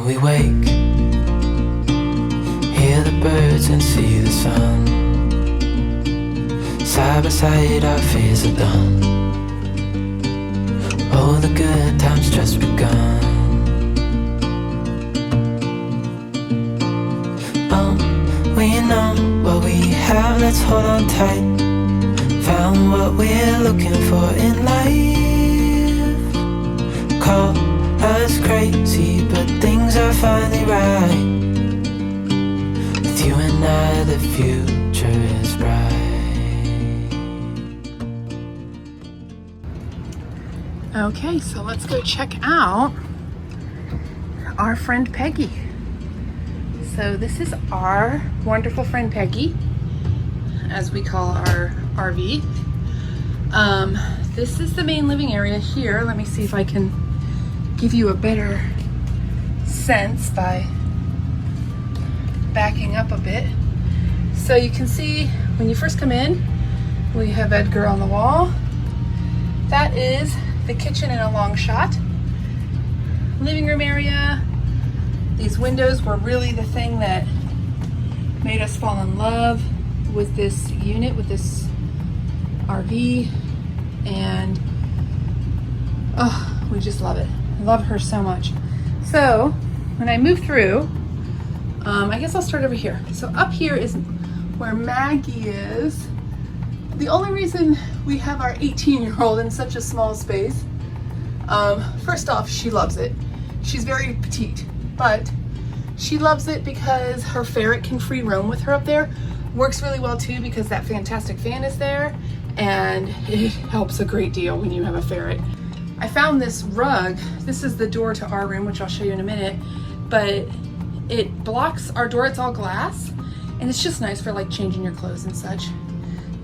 we wake, hear the birds and see the sun. Side by side our fears are done. Oh, the good times just begun. Oh, we know what we have, let's hold on tight. Found what we're looking for in life. Call us crazy, but things are finally right. With you and I, the future is bright. Okay, so let's go check out our friend Peggy. So this is our wonderful friend Peggy, as we call our RV. This is the main living area here. Let me see if I can give you a better sense by backing up a bit. So you can see when you first come in, we have Edgar on the wall. That is the kitchen in a long shot. Living room area. These windows were really the thing that made us fall in love with this unit, with this RV, and oh, we just love it. I love her so much. So when I move through, I guess I'll start over here. So up here is where Maggie is. The only reason we have our 18-year-old in such a small space, first off, she loves it. She's very petite, but she loves it because her ferret can free roam with her up there. Works really well too because that fantastic fan is there, and it helps a great deal when you have a ferret. I found this rug. This is the door to our room, which I'll show you in a minute, but it blocks our door. It's all glass, and it's just nice for like changing your clothes and such.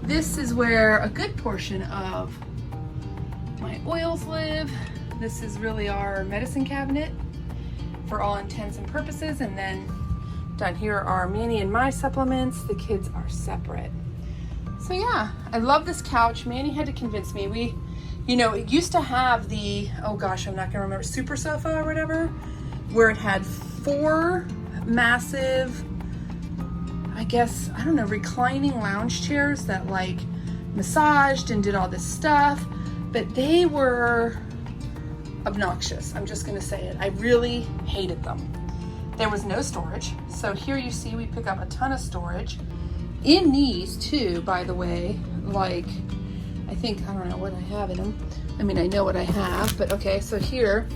This is where a good portion of my oils live. This is really our medicine cabinet for all intents and purposes, and then down here are Manny and my supplements. The kids are separate. So yeah, I love this couch. Manny had to convince me. It used to have the, oh gosh, I'm not gonna remember, super sofa or whatever, where it had 4 massive, I guess, I don't know, reclining lounge chairs that like massaged and did all this stuff, but they were obnoxious. I'm just gonna say it. I really hated them. There was no storage. So here you see we pick up a ton of storage. In these too, by the way, like, I don't know what I have in them. I mean, I know what I have, but okay, so here,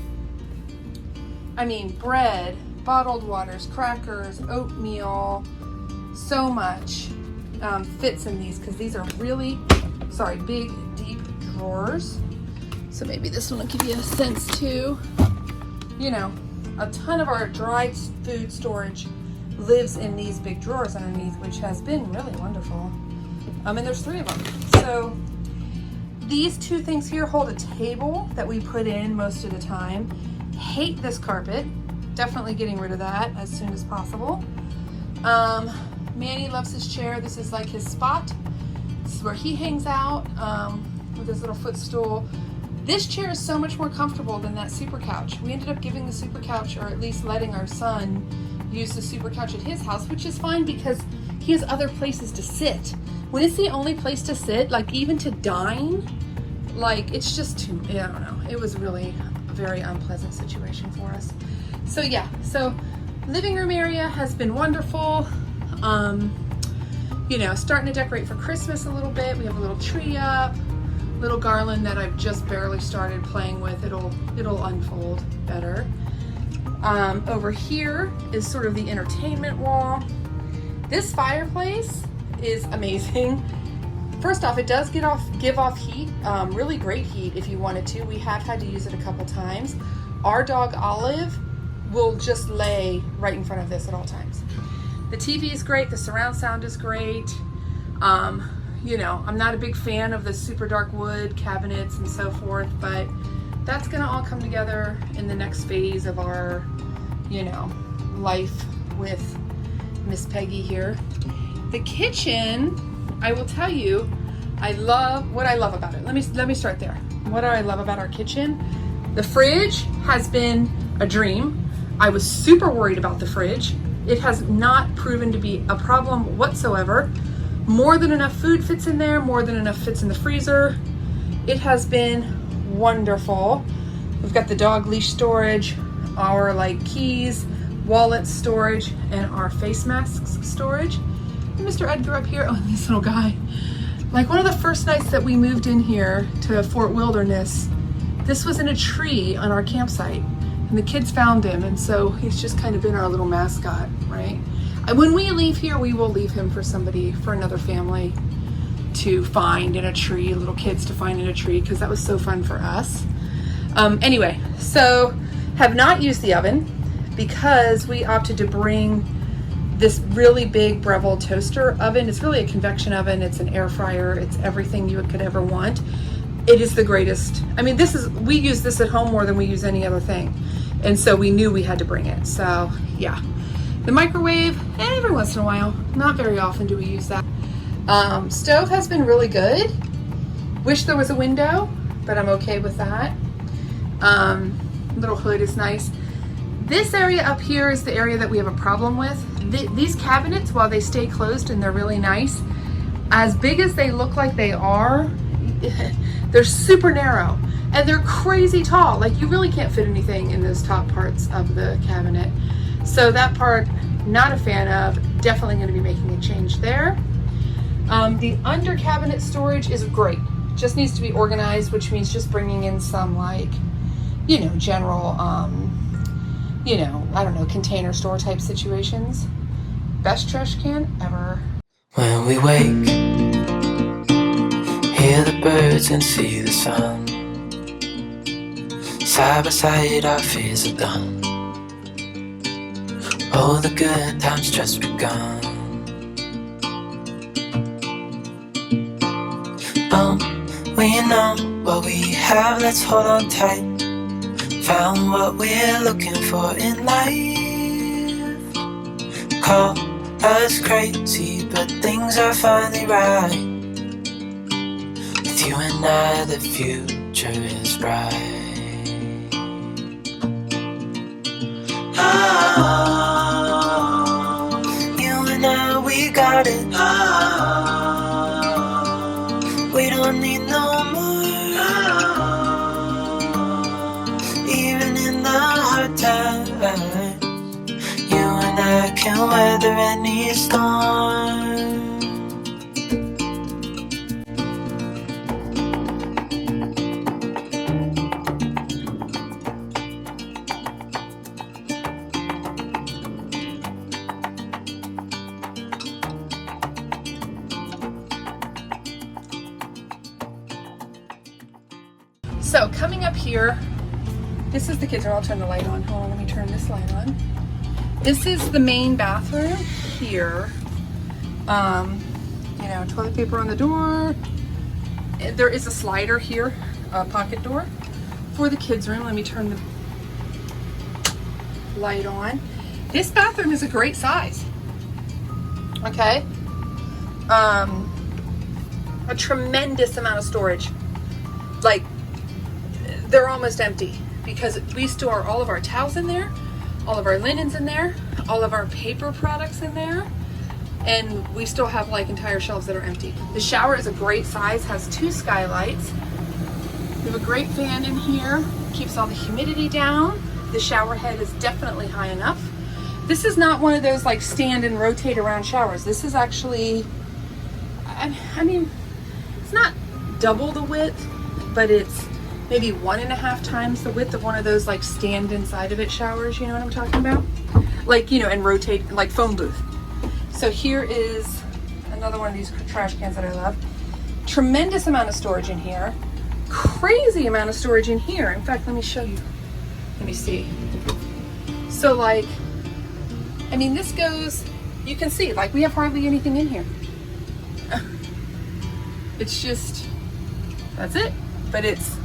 I mean, bread, bottled waters, crackers, oatmeal, so much fits in these because these are really, big, deep drawers. So maybe this one will give you a sense too. A ton of our dry food storage lives in these big drawers underneath, which has been really wonderful. And there's 3 of them. So these 2 things here hold a table that we put in most of the time. Hate this carpet. Definitely getting rid of that as soon as possible. Manny loves his chair. This is like his spot. This is where he hangs out with his little footstool. This chair is so much more comfortable than that super couch. We ended up giving the super couch, or at least letting our son use the super couch at his house, which is fine because he has other places to sit. When it's the only place to sit, like even to dine, like it's just too, I don't know. It was really a very unpleasant situation for us. So yeah, so living room area has been wonderful. Starting to decorate for Christmas a little bit. We have a little tree up. Little garland that I've just barely started playing with. It'll unfold better. Over here is sort of the entertainment wall. This fireplace is amazing. First off, it does give off heat, really great heat if you wanted to. We have had to use it a couple times. Our dog Olive will just lay right in front of this at all times. The TV is great. The surround sound is great. I'm not a big fan of the super dark wood cabinets and so forth, but that's gonna all come together in the next phase of our, life with Miss Peggy here. The kitchen, I will tell you, what I love about it. Let me start there. What do I love about our kitchen? The fridge has been a dream. I was super worried about the fridge. It has not proven to be a problem whatsoever. More than enough food fits in there, more than enough fits in the freezer. It has been wonderful. We've got the dog leash storage, our like keys, wallet storage, and our face masks storage. And Mr. Edgar up here, oh, and this little guy. Like one of the first nights that we moved in here to Fort Wilderness, this was in a tree on our campsite. And the kids found him, and so he's just kind of been our little mascot, right? And when we leave here, we will leave him for somebody, for another family to find in a tree, little kids to find in a tree, because that was so fun for us. Anyway, so have not used the oven because we opted to bring this really big Breville toaster oven. It's really a convection oven. It's an air fryer. It's everything you could ever want. It is the greatest. I mean, we use this at home more than we use any other thing. And so we knew we had to bring it. So yeah, the microwave, every once in a while, not very often do we use that. Stove has been really good. Wish there was a window, but I'm okay with that. Little hood is nice. This area up here is the area that we have a problem with. These cabinets, while they stay closed and they're really nice, as big as they look like they are, they're super narrow and they're crazy tall. Like you really can't fit anything in those top parts of the cabinet. So that part, not a fan of. Definitely going to be making a change there. The under cabinet storage is great. Just needs to be organized, which means just bringing in some like, you know, general, you know, I don't know, container store type situations. Best trash can ever. When we wake, hear the birds and see the sun. Side by side our fears are done. All the good times just begun. We know what we have, let's hold on tight. Found what we're looking for in life. Call us crazy, but things are finally right. With you and I, the future is bright. Oh, you and I, we got it. Oh, we don't need no more. Even in the hard times, you and I can weather any storm. So coming up here, this is the kids' room. I'll turn the light on. Hold on, let me turn this light on. This is the main bathroom here. You know, toilet paper on the door. There is a slider here, a pocket door for the kids' room. Let me turn the light on. This bathroom is a great size. Okay. A tremendous amount of storage. Like, they're almost empty because we store all of our towels in there, all of our linens in there, all of our paper products in there, and we still have like entire shelves that are empty. The shower is a great size, has 2 skylights. We have a great fan in here, keeps all the humidity down. The shower head is definitely high enough. This is not one of those like stand and rotate around showers. This is actually, I mean, it's not double the width, but it's maybe 1.5 times the width of one of those like stand inside of it showers, you know what I'm talking about? Like, you know, and rotate, like phone booth. So here is another one of these trash cans that I love. Tremendous amount of storage in here. Crazy amount of storage in here. In fact, let me show you. Let me see. So like, I mean, this goes, you can see, like we have hardly anything in here. It's just, that's it. But it's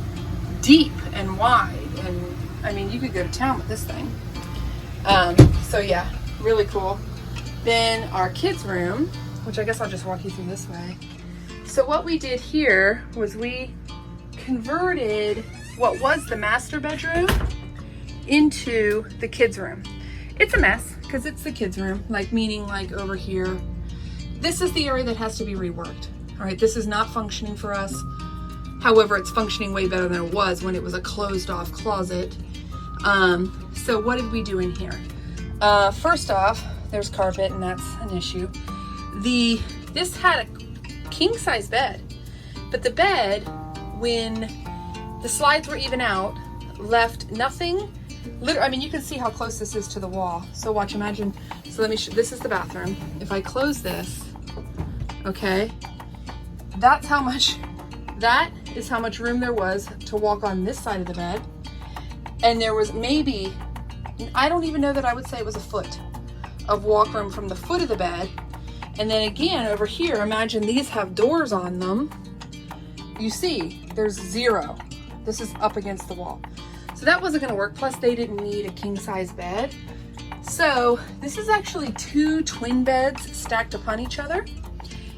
deep and wide, and I mean, you could go to town with this thing. So yeah, really cool. Then our kids' room, which I guess I'll just walk you through this way. So what we did here was we converted what was the master bedroom into the kids' room. It's a mess because it's the kids' room, like meaning like over here. This is the area that has to be reworked. All right, this is not functioning for us. However, it's functioning way better than it was when it was a closed off closet. So what did we do in here? First off, there's carpet and that's an issue. This had a king size bed, but the bed, when the slides were even out, left nothing. I mean, you can see how close this is to the wall. So watch, imagine. So let me show, this is the bathroom. If I close this, okay, that is how much room there was to walk on this side of the bed. And there was maybe, I don't even know that I would say it was a foot of walk room from the foot of the bed. And then again, over here, imagine these have doors on them. You see, there's zero. This is up against the wall. So that wasn't gonna work. Plus they didn't need a king size bed. So this is actually 2 twin beds stacked upon each other.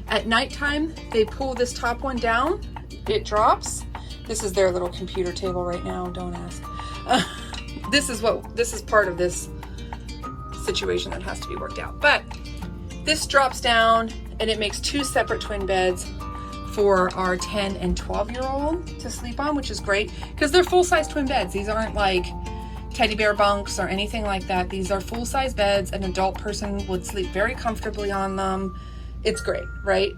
At nighttime, they pull this top one down, it drops. This is their little computer table right now, don't ask. This is part of this situation that has to be worked out. But this drops down and it makes 2 separate twin beds for our 10 and 12-year-old to sleep on, which is great because they're full-size twin beds. These aren't like teddy bear bunks or anything like that. These are full-size beds. An adult person would sleep very comfortably on them. It's great, right?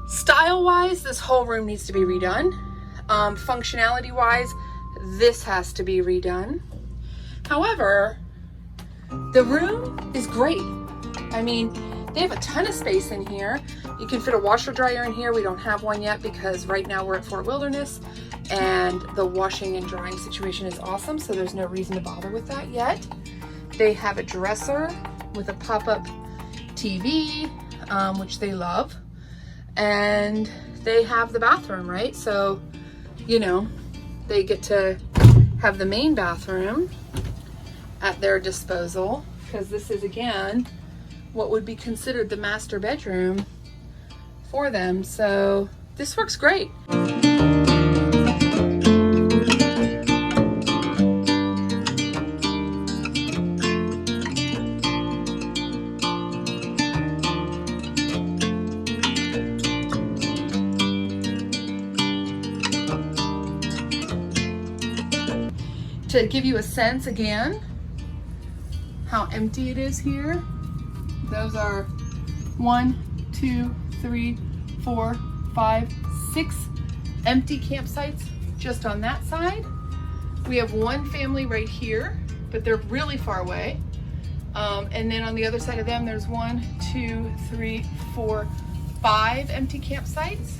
Style-wise, this whole room needs to be redone. Functionality-wise, this has to be redone. However, the room is great. I mean, they have a ton of space in here. You can fit a washer dryer in here. We don't have one yet because right now we're at Fort Wilderness and the washing and drying situation is awesome, so there's no reason to bother with that yet. They have a dresser with a pop-up TV, which they love. And they have the bathroom, right? So, you know, they get to have the main bathroom at their disposal because this is, again, what would be considered the master bedroom for them. So this works great. To give you a sense again how empty it is here, those are 1, 2, 3, 4, 5, 6 empty campsites just on that side. We have 1 family right here, but they're really far away. And then on the other side of them, there's 1, 2, 3, 4, 5 empty campsites.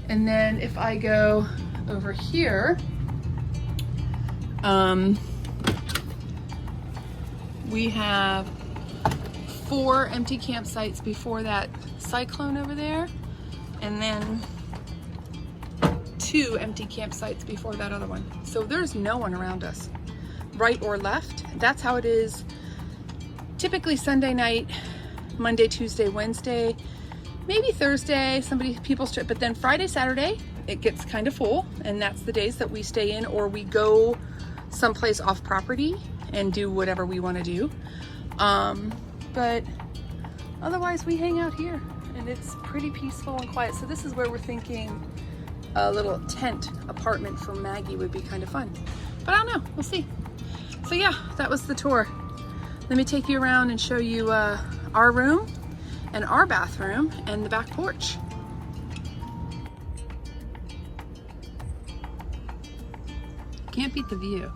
And then if I go over here, we have 4 empty campsites before that cyclone over there, and then 2 empty campsites before that other one. So there's no one around us, right or left. That's how it is typically Sunday night, Monday, Tuesday, Wednesday, maybe Thursday, people strip, but then Friday, Saturday, it gets kind of full, and that's the days that we stay in or we go someplace off property and do whatever we want to do. But otherwise we hang out here and it's pretty peaceful and quiet. So this is where we're thinking a little tent apartment for Maggie would be kind of fun. But I don't know, we'll see. So yeah, that was the tour. Let me take you around and show you our room and our bathroom and the back porch. Can't beat the view.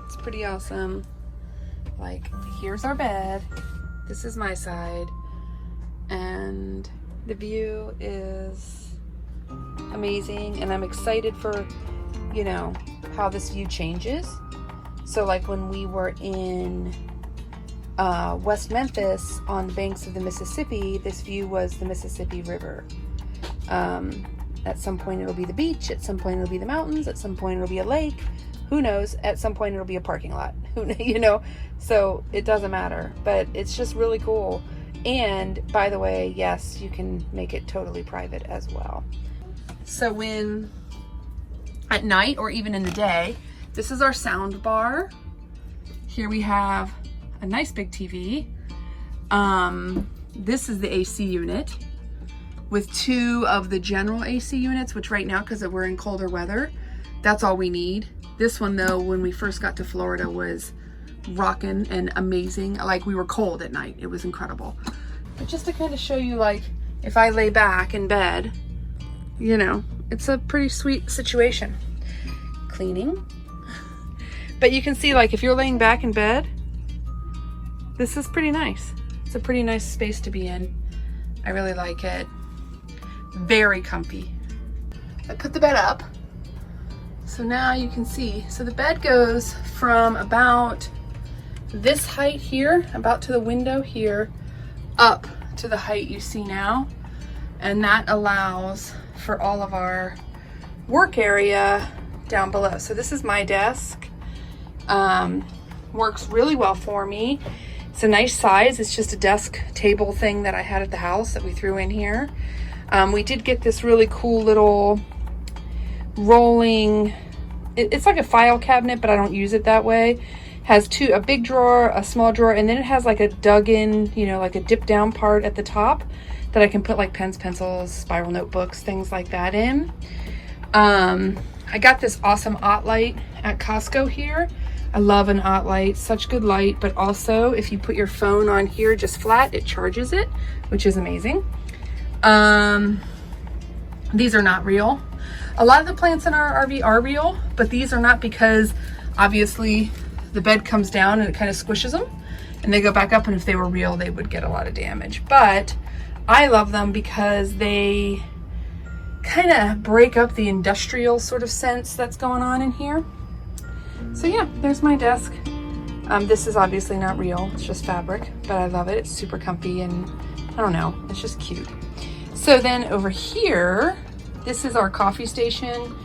It's pretty awesome. Like, here's our bed. This is my side. And the view is amazing. And I'm excited for, you know, how this view changes. So like when we were in West Memphis on the banks of the Mississippi, this view was the Mississippi River. At some point it'll be the beach, at some point it'll be the mountains, at some point it'll be a lake, who knows, at some point it'll be a parking lot, you know, so it doesn't matter, but it's just really cool. And by the way, yes, you can make it totally private as well. So when at night or even in the day, This is our sound bar. Here we have a nice big TV. This is the AC unit with 2 of the general AC units, which right now, because we're in colder weather, that's all we need. This one though, when we first got to Florida, was rocking and amazing. Like, we were cold at night. It was incredible. But just to kind of show you, like, if I lay back in bed, you know, it's a pretty sweet situation. Cleaning. But you can see, like, if you're laying back in bed, this is pretty nice. It's a pretty nice space to be in. I really like it. Very comfy. I put the bed up. So now you can see. So the bed goes from about this height here, about to the window here, up to the height you see now. And that allows for all of our work area down below. So this is my desk. Works really well for me. It's a nice size. It's just a desk table thing that I had at the house that we threw in here. We did get this really cool little rolling, it's like a file cabinet, but I don't use it that way. Has a big drawer, a small drawer, and then it has like a dug in, you know, like a dip down part at the top that I can put like pens, pencils, spiral notebooks, things like that in. I got this awesome OT light at Costco here. I love an OT light, such good light, but also if you put your phone on here just flat, it charges it, which is amazing. These are not real. A lot of the plants in our RV are real, but these are not, because obviously the bed comes down and it kind of squishes them and they go back up, and if they were real, they would get a lot of damage. But I love them because they kind of break up the industrial sort of sense that's going on in here. So yeah, there's my desk. This is obviously not real, it's just fabric, but I love it. It's super comfy and I don't know, it's just cute. So then over here, this is our coffee station.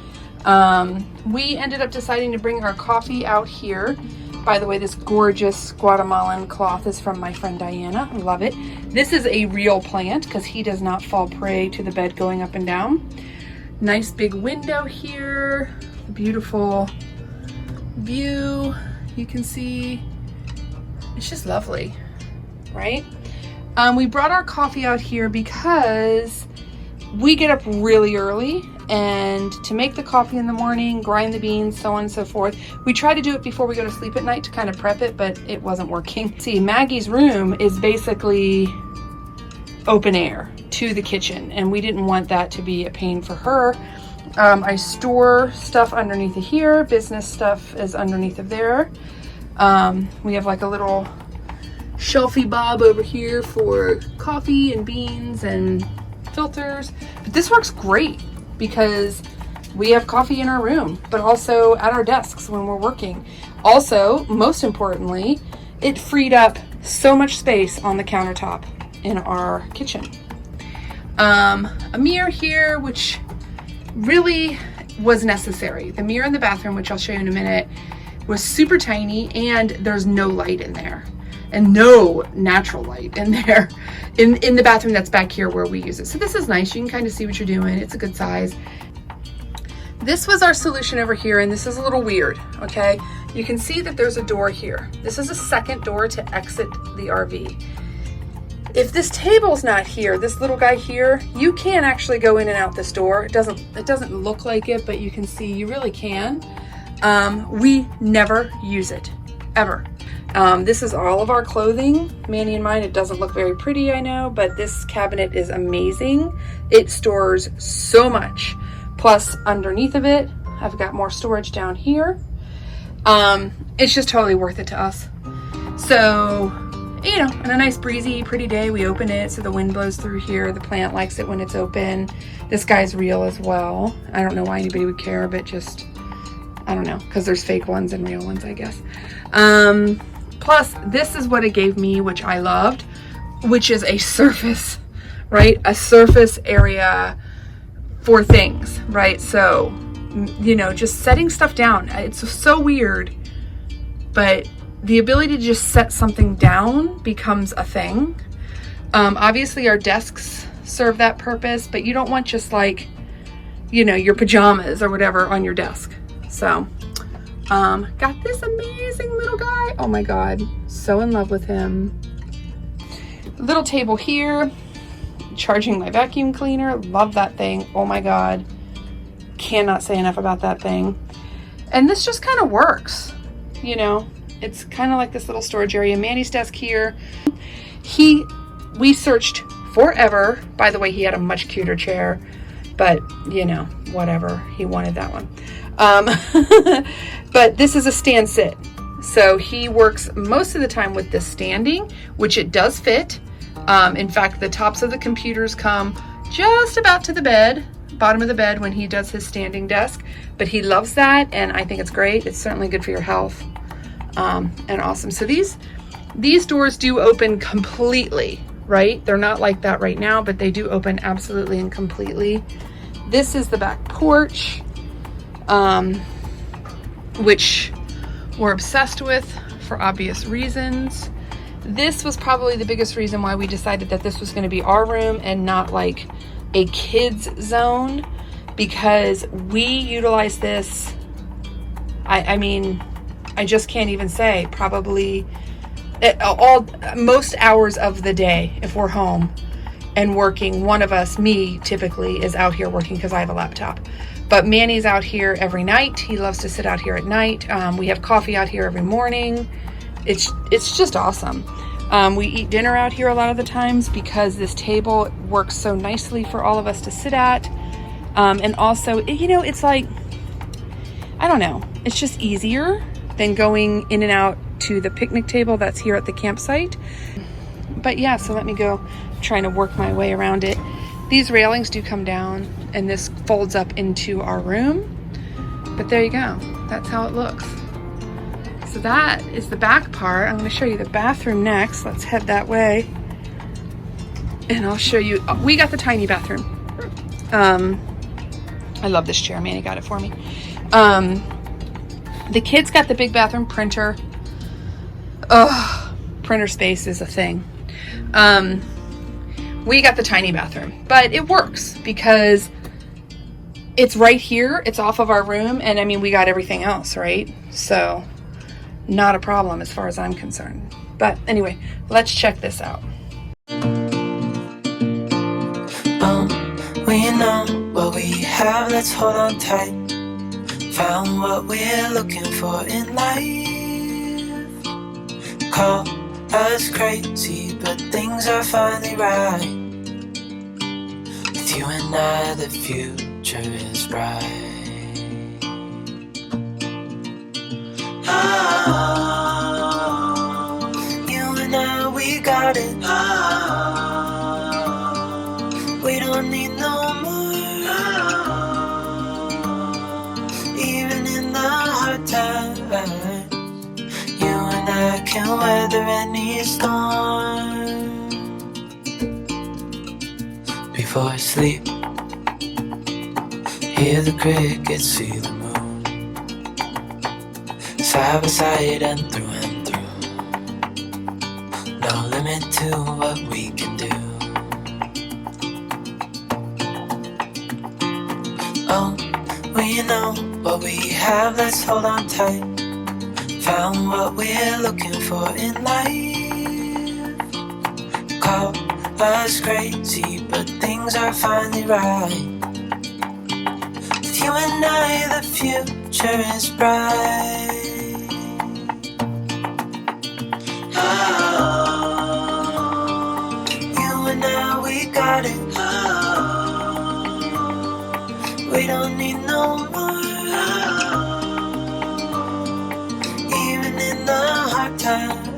We ended up deciding to bring our coffee out here. By the way, this gorgeous Guatemalan cloth is from my friend Diana. I love it. This is a real plant because he does not fall prey to the bed going up and down. Nice big window here. Beautiful view. You can see it's just lovely, right? We brought our coffee out here because we get up really early, and to make the coffee in the morning, grind the beans, so on and so forth. We try to do it before we go to sleep at night to kind of prep it, but it wasn't working. See, Maggie's room is basically open air to the kitchen, and we didn't want that to be a pain for her. I store stuff underneath of here. Business stuff is underneath of there. We have like a little shelfie bob over here for coffee and beans and filters. But this works great because we have coffee in our room, but also at our desks when we're working. Also, most importantly, it freed up so much space on the countertop in our kitchen. A mirror here, which really was necessary. The mirror in the bathroom, which I'll show you in a minute, was super tiny, and there's no light in there, and no natural light in there in the bathroom that's back here where we use it. So this is nice. You can kind of see what you're doing. It's a good size. This was our solution over here, and this is a little weird, okay? You can see that there's a door here. This is a second door to exit the RV. If this table's not here, this little guy here, you can actually go in and out this door. It doesn't look like it, but you can see you really can. We never use it, ever. This is all of our clothing, Manny and mine. It doesn't look very pretty, I know, but this cabinet is amazing. It stores so much. Plus, underneath of it, I've got more storage down here. It's just totally worth it to us. So, you know, on a nice breezy, pretty day, we open it so the wind blows through here. The plant likes it when it's open. This guy's real as well. I don't know why anybody would care, but just, I don't know, because there's fake ones and real ones, I guess. Plus, this is what it gave me, which I loved, which is a surface, right? A surface area for things, right? So, you know, just setting stuff down. It's so weird, but the ability to just set something down becomes a thing. Obviously, our desks serve that purpose, but you don't want just like, you know, your pajamas or whatever on your desk. So Got this amazing little guy. Oh my God, so in love with him. Little table here, charging my vacuum cleaner. Love that thing. Oh my God, cannot say enough about that thing. And this just kind of works, you know. It's kind of like this little storage area. Manny's desk here. We searched forever. By the way, he had a much cuter chair, but you know, whatever. He wanted that one. But this is a stand sit. So he works most of the time with this standing, which it does fit. In fact, the tops of the computers come just about to the bed, bottom of the bed when he does his standing desk, but he loves that. And I think it's great. It's certainly good for your health. And awesome. So these doors do open completely, right? They're not like that right now, but they do open absolutely and completely. This is the back porch, which we're obsessed with for obvious reasons. This was probably the biggest reason why we decided that this was going to be our room and not like a kids zone, because we utilize this. I mean, I just can't even say, probably most hours of the day. If we're home and working, one of us, me typically, is out here working because I have a laptop. But Manny's out here every night. He loves to sit out here at night. We have coffee out here every morning. It's just awesome. We eat dinner out here a lot of the times because this table works so nicely for all of us to sit at. And also, you know, it's like, I don't know, it's just easier than going in and out to the picnic table that's here at the campsite. But yeah, so let me go trying to work my way around it. These railings do come down and this folds up into our room. But there you go. That's how it looks. So that is the back part. I'm going to show you the bathroom next. Let's head that way. And I'll show you. We got the tiny bathroom. I love this chair. Manny got it for me. The kids got the big bathroom. Printer. Printer space is a thing. We got the tiny bathroom, but it works because it's right here. It's off of our room. And I mean, we got everything else, right? So not a problem as far as I'm concerned. But anyway, let's check this out. We know what we have, let's hold on tight. Found what we're looking for in life. Call us crazy, but things are finally right. With you and I, the future is bright. Oh, you and I, we got it. Oh, we don't need no more. Oh, even in the hard times, you and I can weather any storm. Before I sleep, hear the crickets, see the moon. Side by side and through. No limit to what we can do. Oh, we know what we have, let's hold on tight. Found what we're looking for in life. Call us crazy, but things are finally right. With you and I, the future is bright. Oh, you and I, we got it. Oh, we don't need no more. Oh, even in the hard times,